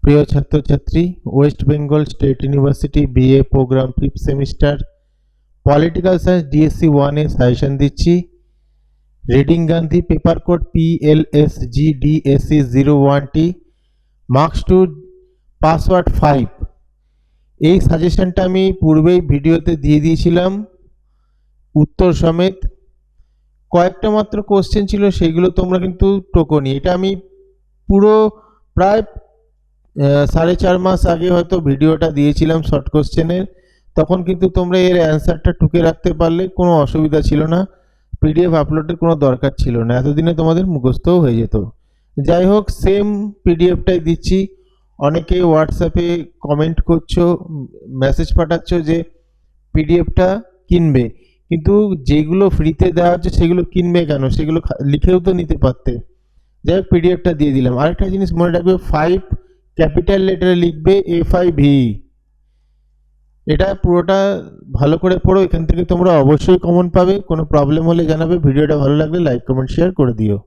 প্রিয় ছাত্রছাত্রী, West Bengal state university BA programme 5th semester political science DSC 1 এ সাজেশন দিচ্ছি। Reading Gandhi paper code PLSG DSC 01T marks to password 5। এই সাজেশনটা আমি পূর্বেই ভিডিওতে দিয়ে দিয়েছিলাম উত্তর সমেত। কয়েকটা মাত্র কোশ্চেন ছিল, সেগুলো তোমরা কিন্তু টোকোনি। এটা আমি পুরো প্রায় 4.5 মাস আগে হয়তো ভিডিওটা দিয়েছিলাম শর্ট কোশ্চেনের। তখন কিন্তু তোমরা এর অ্যান্সারটা টুকে রাখতে পারলে কোনো অসুবিধা ছিল না, পিডিএফ আপলোডের কোনো দরকার ছিল না, এতদিনে তোমাদের মুখস্থও হয়ে যেত। যাই হোক, সেম পিডিএফটাই দিচ্ছি। অনেকে হোয়াটসঅ্যাপে কমেন্ট করছো, মেসেজ পাঠাচ্ছ যে পিডিএফটা কিনবে, কিন্তু যেগুলো ফ্রিতে দেওয়া হচ্ছে সেগুলো কিনবে কেন? সেগুলো লিখেও তো নিতে পারতে। যাই হোক, পিডিএফটা দিয়ে দিলাম। আরেকটা জিনিস মনে রাখবে, 5 ক্যাপিটাল লেটারে লিখবে FIV। এটা পুরোটা ভালো করে পড়ো, এখান থেকে তোমরা অবশ্যই কমন পাবে। কোনো প্রবলেম হলে জানাবে। ভিডিওটা ভালো লাগলে লাইক কমেন্ট শেয়ার করে দিও।